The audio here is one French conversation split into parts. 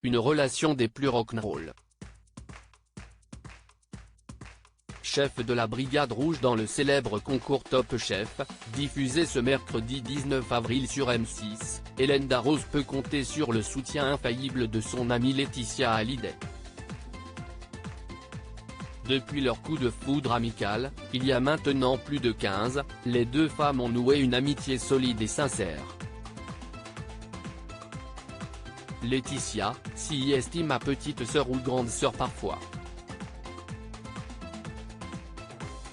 une relation des plus rock'n'roll. Chef de la Brigade Rouge dans le célèbre concours Top Chef, diffusé ce mercredi 19 avril sur M6, Hélène Darroze peut compter sur le soutien infaillible de son amie Laetitia Hallyday. Depuis leur coup de foudre amical, il y a maintenant plus de 15, les deux femmes ont noué une amitié solide et sincère. Laetitia s'y estime ma petite sœur ou grande sœur parfois.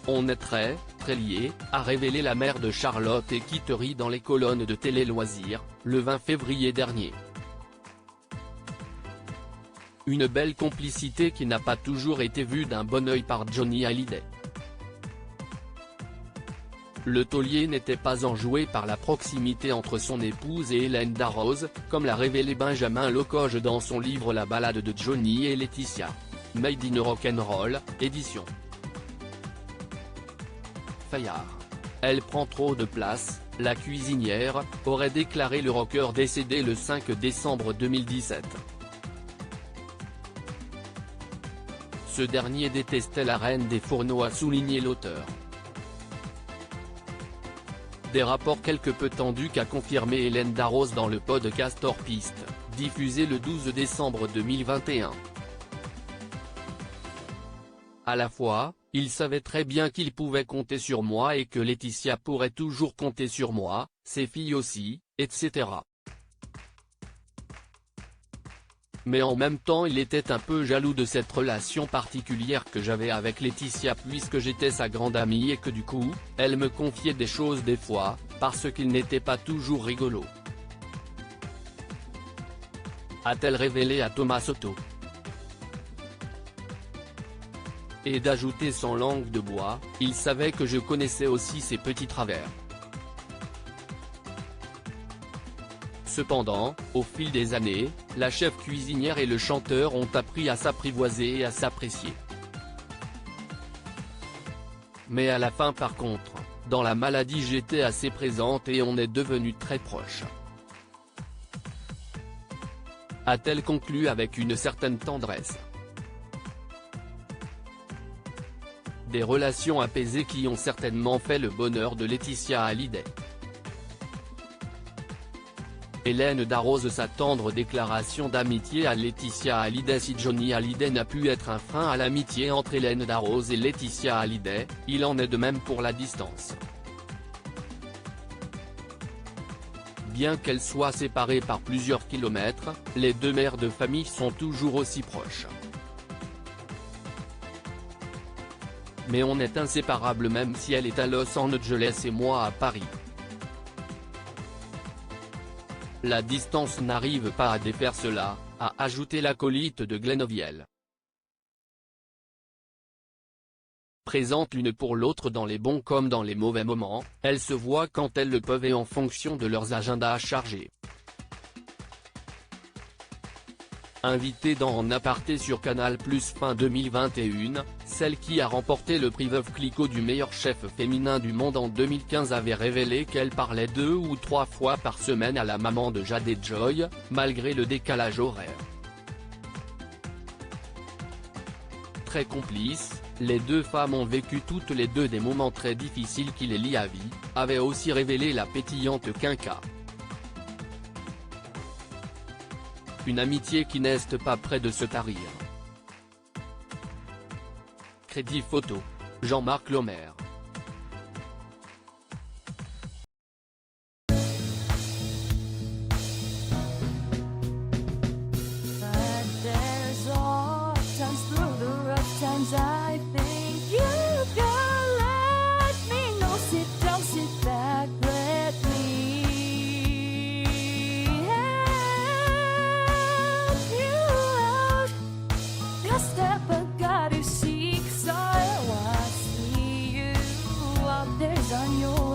On est très liés, a révélé la mère de Charlotte et Kittery dans les colonnes de Télé Loisirs, le 20 février dernier. Une belle complicité qui n'a pas toujours été vue d'un bon œil par Johnny Hallyday. Le taulier n'était pas enjoué par la proximité entre son épouse et Hélène Darroze, comme l'a révélé Benjamin Locoge dans son livre La balade de Johnny et Laetitia. Made in Rock'n'Roll, édition Fayard. Elle prend trop de place, la cuisinière, aurait déclaré le rocker décédé le 5 décembre 2017. Ce dernier détestait la reine des fourneaux, a souligné l'auteur. Des rapports quelque peu tendus qu'a confirmé Hélène Darroze dans le podcast Hors Piste, diffusé le 12 décembre 2021. À la fois, il savait très bien qu'il pouvait compter sur moi et que Laetitia pourrait toujours compter sur moi, ses filles aussi, etc. Mais en même temps il était un peu jaloux de cette relation particulière que j'avais avec Laetitia puisque j'étais sa grande amie et que du coup, elle me confiait des choses des fois, parce qu'il n'était pas toujours rigolo. A-t-elle révélé à Thomas Soto. Et d'ajouter sans langue de bois, il savait que je connaissais aussi ses petits travers. Cependant, au fil des années, la chef cuisinière et le chanteur ont appris à s'apprivoiser et à s'apprécier. Mais à la fin par contre, dans la maladie j'étais assez présente et on est devenus très proches. A-t-elle conclu avec une certaine tendresse. Des relations apaisées qui ont certainement fait le bonheur de Laetitia Hallyday. Hélène Darroze. Sa tendre déclaration d'amitié à Laetitia Hallyday. Si Johnny Hallyday n'a pu être un frein à l'amitié entre Hélène Darroze et Laetitia Hallyday, il en est de même pour la distance. Bien qu'elles soient séparées par plusieurs kilomètres, les deux mères de famille sont toujours aussi proches. Mais on est inséparables même si elle est à Los Angeles et moi à Paris. La distance n'arrive pas à défaire cela, a ajouté l'acolyte de Glennoviel. Présentes l'une pour l'autre dans les bons comme dans les mauvais moments, elles se voient quand elles le peuvent et en fonction de leurs agendas chargés. Invitée dans En aparté sur Canal+ fin 2021, celle qui a remporté le prix Veuve Clicquot du meilleur chef féminin du monde en 2015 avait révélé qu'elle parlait 2 ou 3 fois par semaine à la maman de Jade et Joy, malgré le décalage horaire. Très complices, les deux femmes ont vécu toutes les deux des moments très difficiles qui les lient à vie, avait aussi révélé la pétillante Quinca. Une amitié qui n'est pas près de se tarir. Crédit photo. Jean-Marc Lemaire. On your